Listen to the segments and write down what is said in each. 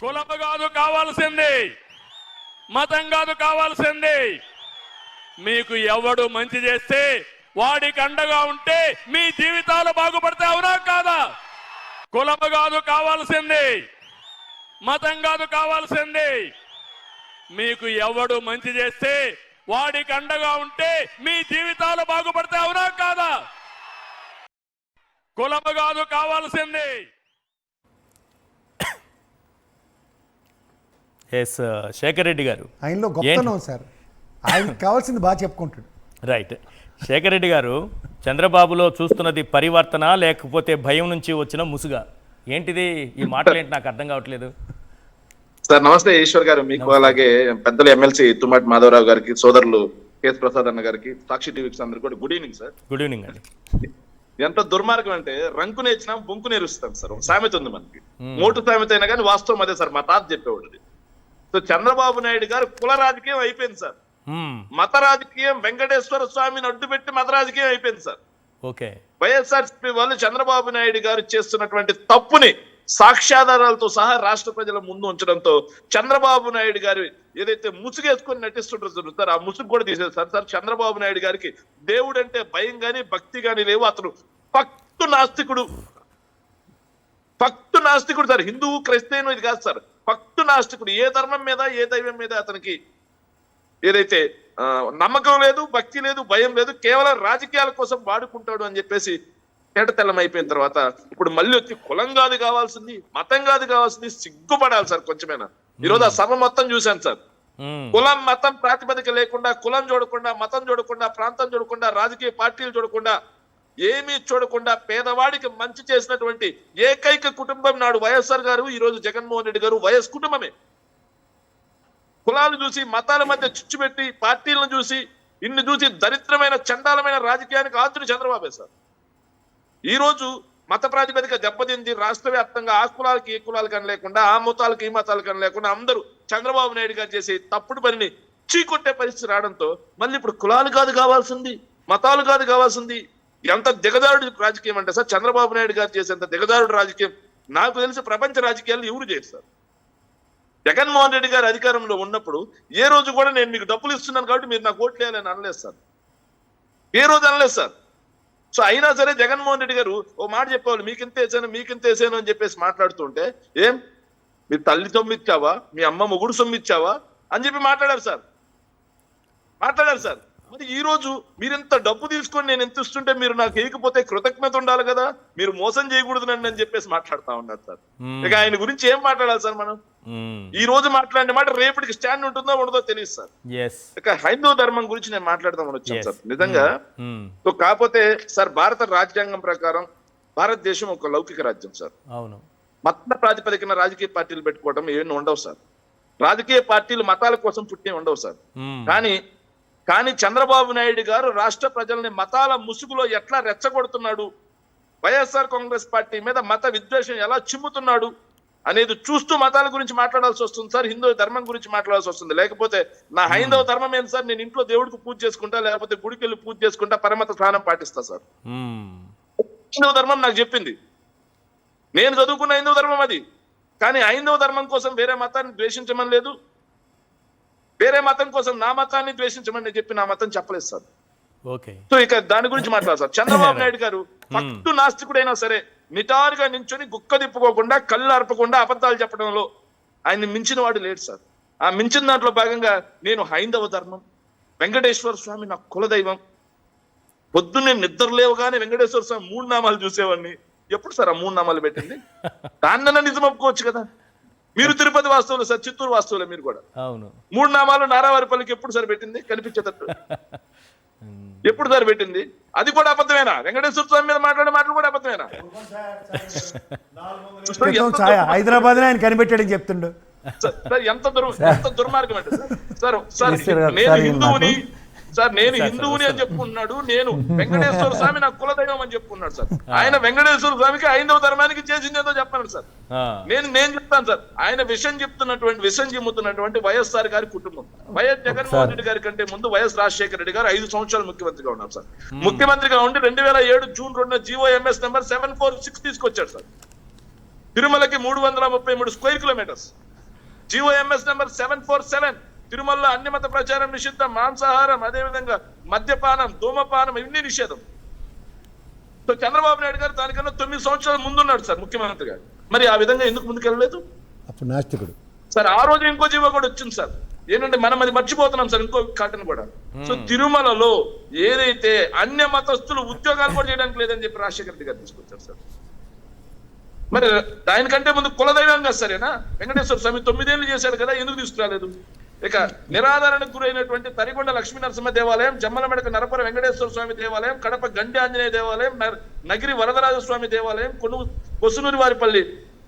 కులం కాదు కావాల్సింది, మతం కాదు కావాల్సింది. మీకు ఎవడు మంచి చేస్తే వాడికి అండగా ఉంటే మీ జీవితాలు బాగుపడితే అవునా కాదా? కులం కాదు కావాల్సింది, మతం కాదు కావాల్సింది. మీకు ఎవడు మంచి చేస్తే వాడికి అండగా ఉంటే మీ జీవితాలు బాగుపడితే అవునా కాదా? కులం కాదు కావాల్సింది. ఎస్ శేఖర్ రెడ్డి గారు, ఆయనలో గొప్పతనం సార్, ఆయనకు కావాల్సింది బాగా చెప్పుకుంటాడు. రైట్. శేఖర్ రెడ్డి గారు, చంద్రబాబులో చూస్తున్నది పరివర్తన లేకపోతే భయం నుంచి వచ్చిన ముసుగా? ఏంటిది ఈ మాటలు? ఏంటి నాకు అర్థం కావట్లేదు. సార్ నమస్తే ఈశ్వర్ గారు, మీకు అలాగే పెద్దలు ఎమ్మెల్సీ తుమ్మటి మాధవరావు గారికి, సోదరులు కేఎస్ ప్రసాద్ అన్న గారికి, సాక్షి టీవీకి అందరికి కూడా good evening sir. Good evening అండి. ఎంత దుర్మార్గం అంటే రంకు నేర్చినా బొంకు నేరుస్తాం సార్. ఒక సామెత ఉంది మనకి, మోటు సామెత అయినా కానీ వాస్తవం అదే సార్. మా తాత చెప్పేవాడు. సో చంద్రబాబు నాయుడు గారు కుల రాజకీయం అయిపోయింది సార్. మత రాజకీయం వెంకటేశ్వర స్వామిని అడ్డుపెట్టి మత రాజకీయం అయిపోయింది సార్. ఓకే. వైఎస్ఆర్సీపీ వాళ్ళు చంద్రబాబు నాయుడు గారు చేస్తున్నటువంటి తప్పుని సాక్ష్యాధారాలతో సహా రాష్ట్ర ప్రజల ముందు ఉంచడంతో చంద్రబాబు నాయుడు గారు ఏదైతే ముసుగేసుకొని నటిస్తుంటారు సార్, ఆ ముసుగు కూడా తీసేస్తారు సార్. చంద్రబాబు నాయుడు గారికి దేవుడు అంటే భయం గాని భక్తి గాని లేవు. అతను పక్తు నాస్తికుడు సార్. హిందువు క్రైస్తవం ఇది కాదు సార్, పక్తు నాస్తికుడు. ఏ ధర్మం మీద ఏ దైవం మీద అతనికి ఏదైతే నమ్మకం లేదు, భక్తి లేదు, భయం లేదు, కేవలం రాజకీయాల కోసం వాడుకుంటాడు అని చెప్పేసి తెల్లం అయిపోయిన తర్వాత ఇప్పుడు మళ్ళీ వచ్చి కులం కాదు కావాల్సింది, మతం కాదు కావాల్సింది. సిగ్గుపడాలి సార్ కొంచెమైనా. ఈరోజు ఆ సభ మొత్తం చూశాను సార్. కులం మతం ప్రాతిపదిక లేకుండా, కులం చూడకుండా, మతం చూడకుండా, ప్రాంతం చూడకుండా, రాజకీయ పార్టీలు చూడకుండా, ఏమీ చూడకుండా పేదవాడికి మంచి చేసినటువంటి ఏకైక కుటుంబం నాడు వైఎస్ఆర్ గారు, ఈ రోజు జగన్మోహన్ రెడ్డి గారు వైఎస్ కుటుంబమే. కులాలు చూసి మతాల మధ్య చిచ్చు పెట్టి పార్టీలను చూసి ఇన్ని చూసి దరిద్రమైన చండాలమైన రాజకీయానికి ఆతుడు చంద్రబాబే సార్. ఈ రోజు మత ప్రాతిపదిక దెబ్బతింది. రాష్ట్ర వ్యాప్తంగా ఆ కులాలకి ఈ కులాలు కని లేకుండా, ఆ మతాలకి ఈ మతాలు కని లేకుండా అందరూ చంద్రబాబు నాయుడు గారు చేసి తప్పుడు పనిని చీకొట్టే పరిస్థితి రావడంతో మళ్ళీ ఇప్పుడు కులాలు కాదు కావాల్సింది, మతాలు కాదు కావాల్సింది. ఎంత దిగజారుడు రాజకీయం అంటే సార్, చంద్రబాబు నాయుడు గారు చేసేంత దిగజారుడు రాజకీయం నాకు తెలిసి ప్రపంచ రాజకీయాలు ఎవరు చేస్తారు. జగన్మోహన్ రెడ్డి గారు అధికారంలో ఉన్నప్పుడు ఏ రోజు కూడా నేను మీకు డబ్బులు ఇస్తున్నాను కాబట్టి మీరు నాకు ఓట్లు వేయాలని అనలేదు సార్. ఏ రోజు అనలేదు సార్. సో అయినా సరే జగన్మోహన్ రెడ్డి గారు ఓ మాట చెప్పేవాళ్ళు, మీకింత వేసాను అని చెప్పేసి మాట్లాడుతుంటే, ఏం మీ తల్లి సొమ్ము ఇచ్చావా, మీ అమ్మ మొగుడు సొమ్ము ఇచ్చావా అని చెప్పి మాట్లాడారు సార్. మరి ఈ రోజు మీరెంత డబ్బు తీసుకొని నేను ఎంత ఇస్తుంటే మీరు నాకు వేయకపోతే కృతజ్ఞత ఉండాలి కదా, మీరు మోసం చేయకూడదు నన్ను అని చెప్పేసి మాట్లాడుతా ఉన్నారు సార్. ఇక ఆయన గురించి ఏం మాట్లాడాలి సార్ మనం? ఈ రోజు మాట్లాడిన మాట రేపటికి స్టాండ్ ఉంటుందో ఉండదో తెలియదు సార్. ఇక హైందవ ధర్మం గురించి నేను మాట్లాడదామని వచ్చాను సార్ నిజంగా. సో కాకపోతే సార్, భారత రాజ్యాంగం ప్రకారం భారతదేశం ఒక లౌకిక రాజ్యం సార్. అవును. మత ప్రాతిపదికన రాజకీయ పార్టీలు పెట్టుకోవడం ఏమీ ఉండవు సార్. రాజకీయ పార్టీలు మతాల కోసం పుట్టినవి ఉండవు సార్. కానీ చంద్రబాబు నాయుడు గారు రాష్ట్ర ప్రజల్ని మతాల ముసుగులో ఎట్లా రెచ్చగొడుతున్నాడు, వైఎస్ఆర్ కాంగ్రెస్ పార్టీ మీద మత విద్వేషం ఎలా చిమ్ముతున్నాడు అనేది చూస్తూ మతాల గురించి మాట్లాడాల్సి వస్తుంది సార్. హిందూ ధర్మం గురించి మాట్లాడాల్సి వస్తుంది. లేకపోతే నా హైందవ ధర్మం ఏంటి సార్, నేను ఇంట్లో దేవుడికి పూజ చేసుకుంటా, లేకపోతే గుడికి వెళ్ళి పూజ చేసుకుంటా, పరమత స్నానం పాటిస్తా సార్. హైందవ ధర్మం నాకు చెప్పింది. నేను చదువుకున్న హైందవ ధర్మం అది. కానీ హైందవ ధర్మం కోసం వేరే మతాన్ని ద్వేషించమని లేదు, వేరే మతం కోసం నా మతాన్ని ద్వేషించమని చెప్పి నా మతం చెప్పలేదు సార్. సో ఇక దాని గురించి మాట్లాడాలి సార్. చంద్రబాబు నాయుడు గారు పట్టు నాస్తికుడైనా సరే నిటారుగా నించుని గుక్క తిప్పుకోకుండా, కళ్ళు అర్పకుండా అబద్ధాలు చెప్పడంలో ఆయన మించిన వాడు లేడు సార్. ఆ మించిన దాంట్లో భాగంగా నేను హైందవ ధర్మం, వెంకటేశ్వర స్వామి నా కులదైవం, పొద్దున్నే నిద్ర లేవగానే వెంకటేశ్వర స్వామి 3 నామాలు చూసేవాడిని. ఎప్పుడు సార్ ఆ 3 నామాలు పెట్టింది? దాన్నన్నా నిజం ఒప్పుకోవచ్చు కదా. మీరు తిరుపతి వాస్తవులు సార్, చిత్తూరు వాస్తవులే మీరు కూడా. అవును. 3 నామాలు నారావారిపల్లికి ఎప్పుడు సార్ పెట్టింది కనిపించేటట్టు? ఎప్పుడు సార్ పెట్టింది? అది కూడా అబద్ధమేనా? వెంకటేశ్వర స్వామి మీద మాట్లాడే మాటలు కూడా అబద్ధమేనా? హైదరాబాద్ ఆయన కనిపెట్టాడని చెప్తుండు సార్. ఎంత దుర్మార్గం అంటే సార్, నేను హిందువుని అని చెప్పుకున్నాడు, నేను వెంకటేశ్వర స్వామి నా కులదైవం అని చెప్పుకున్నాడు సార్. ఆయన వెంకటేశ్వర స్వామికి హైందవ ధర్మానికి చేసిందేదో చెప్పాను సార్. నేను చెప్తాను సార్. ఆయన విషయం చెమ్ముతున్నటువంటి వైఎస్ఆర్ గారి కుటుంబం, వైఎస్ జగన్మోహన్ రెడ్డి గారి కంటే ముందు వైఎస్ రాజశేఖర రెడ్డి గారు 5 సంవత్సరాలు ముఖ్యమంత్రిగా ఉన్నారు సార్. ముఖ్యమంత్రిగా ఉండి 2007 జూన్ 2 GOMS నెంబర్ 746 తీసుకొచ్చాడు సార్. తిరుమలకి 333 స్క్వేర్ కిలోమీటర్స్ జిఓఎంఎస్ నెంబర్ 747 తిరుమలలో అన్ని మత ప్రచారం నిషిద్ధం, మాంసాహారం, అదేవిధంగా మద్యపానం, ధూమపానం ఇవన్నీ నిషేధం. సో చంద్రబాబు నాయుడు గారు దానికన్నా 9 సంవత్సరాల ముందున్నాడు సార్ ముఖ్యమంత్రి గారు. మరి ఆ విధంగా ఎందుకు ముందుకెళ్ళలేదు అప్పుడు నాస్తికుడు సార్? ఆ రోజు ఇంకో జీవో కూడా వచ్చింది సార్. ఏంటంటే మనం అది మర్చిపోతున్నాం సార్, ఇంకో కాటన్ కూడా. సో తిరుమలలో ఏదైతే అన్య మతస్థులు ఉద్యోగాలు కూడా చేయడానికి లేదని చెప్పి రాజశేఖర రెడ్డి గారు తీసుకొచ్చారు సార్. మరి దానికంటే ముందు కులదైవం కదా సరేనా వెంకటేశ్వర స్వామి 9 ఏళ్ళు చేశాడు కదా, ఎందుకు తీసుకురాలేదు? ఇక నిరాధారణకు గురైనటువంటి తరిగొండ లక్ష్మీ నరసింహ దేవాలయం, జమ్మలమెడక నరపర వెంకటేశ్వర స్వామి దేవాలయం, కడప గండి ఆంజనేయ దేవాలయం, నగిరి వరదరాజ స్వామి దేవాలయం, కొసునూరి వారిపల్లి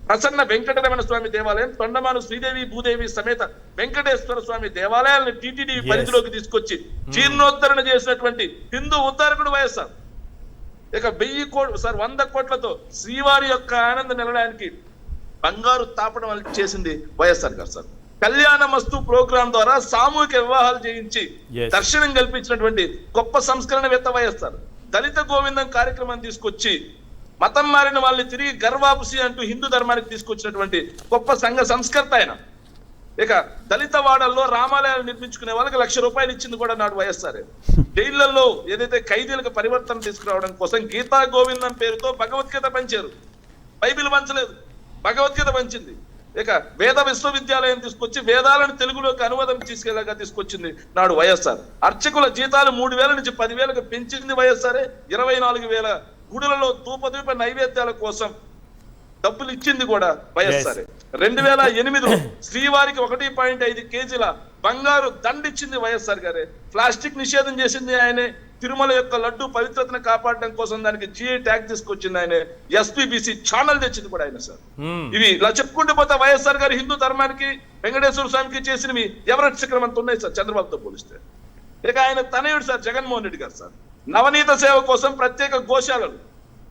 ప్రసన్న వెంకటరమణ స్వామి దేవాలయం, తొండమాను శ్రీదేవి భూదేవి సమేత వెంకటేశ్వర స్వామి దేవాలయాలను టీటీడీ పరిధిలోకి తీసుకొచ్చి జీర్ణోద్ధరణ చేసినటువంటి హిందూ ఉద్ధారకుడు వైఎస్ఆర్. ఇక 100 కోట్లతో శ్రీవారి యొక్క ఆనంద నిలడానికి బంగారు తాపడం చేసింది వైఎస్ఆర్ గారు సార్. కళ్యాణమస్తు ప్రోగ్రాం ద్వారా సామూహిక వివాహాలు చేయించి దర్శనం కల్పించినటువంటి గొప్ప సంస్కరణవేత్త వైఎస్ఆర్. దళిత గోవిందం కార్యక్రమాన్ని తీసుకొచ్చి మతం మారిన వాళ్ళని తిరిగి గర్వాపుసి అంటూ హిందూ ధర్మానికి తీసుకొచ్చినటువంటి గొప్ప సంఘ సంస్కర్త ఆయన. ఇక దళిత వాడల్లో రామాలయాలు నిర్మించుకునే వాళ్ళకి 1 లక్ష రూపాయలు ఇచ్చింది కూడా నాడు వైఎస్ఆర్. జైళ్లలో ఏదైతే ఖైదీలకు పరివర్తన తీసుకురావడం కోసం గీతా గోవిందం పేరుతో భగవద్గీత పంచారు. బైబిల్ పంచలేదు, భగవద్గీత పంచింది. ఇక వేద విశ్వవిద్యాలయం తీసుకొచ్చి వేదాలను తెలుగులోకి అనువాదం తీసుకెళ్లాగా తీసుకొచ్చింది నాడు వైఎస్ఆర్. అర్చకుల జీతాలు 3,000 నుంచి 10,000కు పెంచింది వైఎస్ఆర్. 24,000 గుడులలో ధూపదీప నైవేద్యాల కోసం డబ్బులు ఇచ్చింది కూడా వైఎస్ఆర్. 2008లో శ్రీవారికి 1.5 కేజీల బంగారు దండిచ్చింది వైఎస్ఆర్ గారే. ప్లాస్టిక్ నిషేధం చేసింది ఆయనే. తిరుమల యొక్క లడ్డు పవిత్రతను కాపాడడం కోసం దానికి జిఐ ట్యాగ్ తీసుకొచ్చింది ఆయనే. ఎస్పీబీసీ ఛానల్ తెచ్చింది కూడా ఆయన సార్. ఇవి ఇలా చెప్పుకుంటూ పోతే వైఎస్ఆర్ గారు హిందూ ధర్మానికి వెంకటేశ్వర స్వామికి చేసినవి ఎవరెట్ శిఖరం అంత ఉన్నాయి సార్ చంద్రబాబుతో పోలిస్తే. ఇక ఆయన తనయుడు సార్ జగన్మోహన్ రెడ్డి గారు సార్ నవనీత సేవ కోసం ప్రత్యేక గోశాలలు,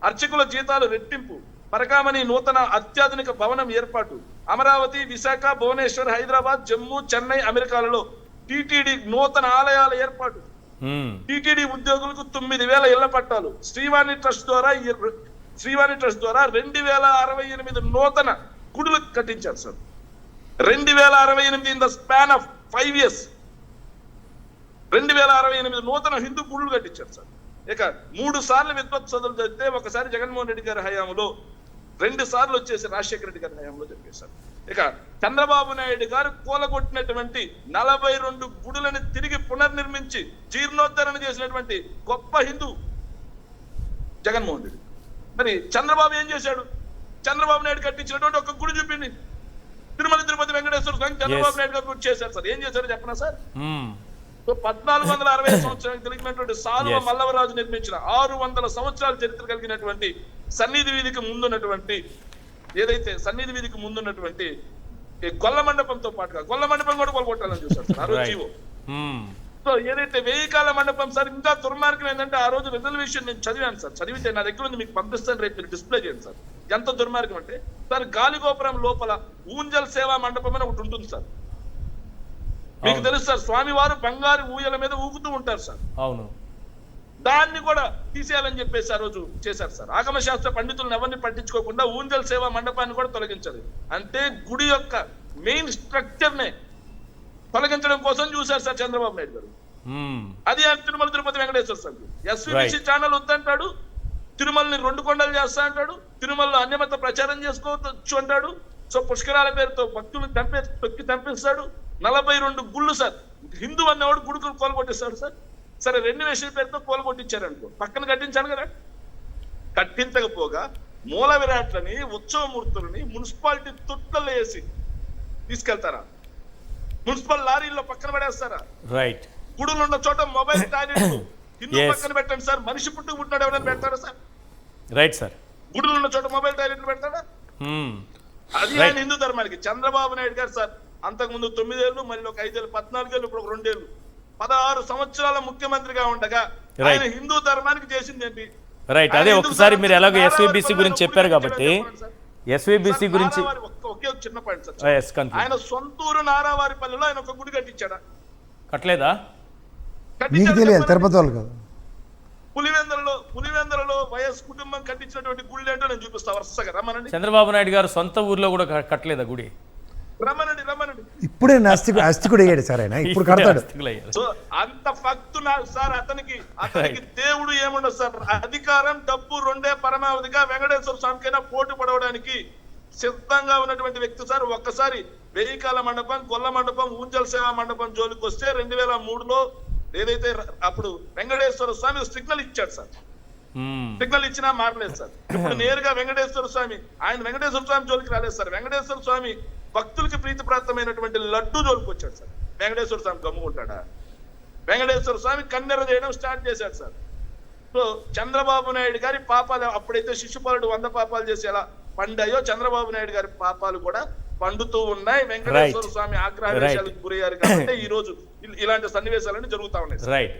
అర్చకుల జీతాలు రెట్టింపు, పరకామణి నూతన అత్యాధునిక భవనం ఏర్పాటు, అమరావతి, విశాఖ, భువనేశ్వర్, హైదరాబాద్, జమ్మూ, చెన్నై, అమెరికాలలో టీటీడీ నూతన ఆలయాల ఏర్పాటు, టీటీడీ ఉద్యోగులకు 9,000 ఇళ్ల పట్టాలు, శ్రీవాణి ట్రస్ట్ ద్వారా 2,068 నూతన గుడులు కట్టించారు sir. 2,068 in the span of 5 years 2,068 నూతన హిందూ గుడులు కట్టించారు సార్. ఇక 3 సార్లు విద్వత్ చదువులు జరిగితే ఒకసారి జగన్మోహన్ రెడ్డి గారి హయాంలో, 2 సార్లు వచ్చేసి రాజశేఖర రెడ్డి గారి హయాంలో జరిగేశారు. ఇక చంద్రబాబు నాయుడు గారు కూలగొట్టినటువంటి 42 గుడులను తిరిగి పునర్నిర్మించి జీర్ణోద్ధరణ చేసినటువంటి గొప్ప హిందూ జగన్మోహన్ రెడ్డి. మరి చంద్రబాబు ఏం చేశాడు? చంద్రబాబు నాయుడు కట్టించినటువంటి ఒక గుడి చూపింది తిరుమల తిరుపతి వెంకటేశ్వర స్వామి చంద్రబాబు నాయుడు గారు గుడి చేశారు సార్. ఏం చేశారో చెప్పనా సార్? 1460 సంవత్సరానికి కలిగినటువంటి సాలువ మల్లవరాజు నిర్మించిన 600 సంవత్సరాల చరిత్ర కలిగినటువంటి సన్నిధి వీధికి ముందున్నటువంటి ఏదైతే సన్నిధి వీధికి ముందున్నటువంటి గొల్ల మండపంతో పాటుగా గొల్ల మండపం కూడా కొలగొట్టాలని చూశారు సార్ ఆ రోజు జీవో. సో ఏదైతే 1000 కాల మండపం సార్, ఇంకా దుర్మార్గం ఏంటంటే ఆ రోజు రిజర్వేషన్ నేను చదివాను సార్. చదివితే నా దగ్గర ఉంది, మీకు పంపిస్తాను, రేపు మీరు డిస్ప్లే చేయండి సార్. ఎంత దుర్మార్గం అంటే సార్ గాలిగోపురం లోపల ఊంజల్ సేవా మండపం అని ఒకటి ఉంటుంది సార్. మీకు తెలుసు సార్, స్వామివారు బంగారు ఊయల మీద ఊగుతూ ఉంటారు సార్. అవును, దాన్ని కూడా తీసేయాలని చెప్పేసి ఆ రోజు చేశారు సార్. ఆగమ శాస్త్ర పండితులను ఎవరిని పట్టించుకోకుండా ఊంజల్ సేవా మండపాన్ని కూడా తొలగించారు. అంటే గుడి యొక్క మెయిన్ స్ట్రక్చర్ నే తొలగించడం కోసం చూశారు సార్ చంద్రబాబు నాయుడు గారు. అది తిరుమల తిరుపతి వెంకటేశ్వర స్వామి. ఎస్వీబీసీ ఛానల్ వద్దంటాడు, తిరుమలని 2 కొండలు చేస్తా అంటాడు, తిరుమలలో అన్యమత ప్రచారం చేసుకోవచ్చు అంటాడు. సో పుష్కరాల పేరుతో భక్తులను తొక్కి చంపిస్తాడు. 42 గుళ్ళు సార్. హిందూ అన్నవాడు గుడుకులు కోలగొట్టేస్తాడు సార్. సరే రెన్యువేషన్ పేరుతో కోలగొట్టించారు అనుకో, పక్కన కట్టించాను కదా. కట్టించకపోగా మూల విరాట్లని, ఉత్సవమూర్తులని మున్సిపాలిటీ తొట్లలో వేసి తీసుకెళ్తారా? మున్సిపల్ లారీల్లో పక్కన పడేస్తారా? రైట్. గుడులు ఉన్న చోట మొబైల్ టాయిలెట్లు హిందూ పక్కన పెట్టండి సార్. మనిషి పుట్టుకు పుట్టినాడు ఎవరైనా పెడతారా సార్? Right sir. గుడులు ఉన్న చోట మొబైల్ టాయిలెట్లు పెడతాడా? అది ఆయన హిందూ ధర్మానికి. చంద్రబాబు నాయుడు గారు సార్ అంతకుముందు 9 ఏళ్ళు, మళ్ళీ ఒక 5 ఏళ్ళు, 14 ఏళ్ళు, ఇప్పుడు 2 ఏళ్ళు, 16 సంవత్సరాల ముఖ్యమంత్రిగా ఉండగా ఆయన హిందూ ధర్మానికి చేసింది ఏంటి? రైట్. అదే ఒకసారి మీరు ఎలాగో ఎస్వీబీసీ గురించి చెప్పారు కాబట్టి ఎస్వీబీసీ గురించి ఒకే చిన్న పాయింట్ సార్. ఆయన సొంతూరు నారావారిపల్లిలో ఆయన ఒక గుడి కట్టించాడా? కట్టలేదా? మీకు తెలియదు, తిరుపతి వాళ్ళు కదా. పులివెందులలో వైఎస్ కుటుంబం కట్టించినటువంటి గుళ్ళు ఏంటో నేను చూపిస్తా వరుసగా. రమ్మనండి. చంద్రబాబు నాయుడు గారు సొంత ఊర్లో కూడా కట్టలేదా గుడి? రమ్మనండి. ఇప్పుడే అస్తికుడు అయ్యాడు సార్ ఆయన, ఇప్పుడు కడతాడు. ఆస్తికులయ్యారు. సో అంత భక్తు నాకు సార్. అతనికి దేవుడు ఏముండదు సార్. అధికారం, డబ్బు రెండే పరమావధిగా వెంకటేశ్వర స్వామికైనా పోటీ పడవడానికి సిద్ధంగా ఉన్నటువంటి వ్యక్తి సార్. ఒక్కసారి వెయ్యికాల మండపం, గొల్ల మండపం, ఊంజల్ సేవా మండపం జోలికి వస్తే 2003లో ఏదైతే అప్పుడు వెంకటేశ్వర స్వామి సిగ్నల్ ఇచ్చాడు సార్. సిగ్నల్ ఇచ్చినా మారలేదు సార్. ఇప్పుడు నేరుగా వెంకటేశ్వర స్వామి, ఆయన వెంకటేశ్వర స్వామి జోలికి రాలేదు సార్. వెంకటేశ్వర స్వామి భక్తులకి ప్రీతిప్రాప్తమైనటువంటి లడ్డు జోలికి వచ్చాడు సార్. వెంకటేశ్వర స్వామి గమ్ముకుంటాడా? వెంకటేశ్వర స్వామి కన్నెర చేయడం స్టార్ట్ చేశాడు సార్. సో చంద్రబాబు నాయుడు గారి పాపాలు, అప్పుడైతే శిశుపాలుడు 100 పాపాలు చేసి ఎలా పండాయో, చంద్రబాబు నాయుడు గారి పాపాలు కూడా పండుతూ ఉన్నాయి. వెంకటేశ్వర స్వామి ఆగ్రహాలకు గురయ్యారు కాబట్టి ఈ రోజు ఇలాంటి సన్నివేశాలన్నీ జరుగుతా ఉన్నాయి. రైట్.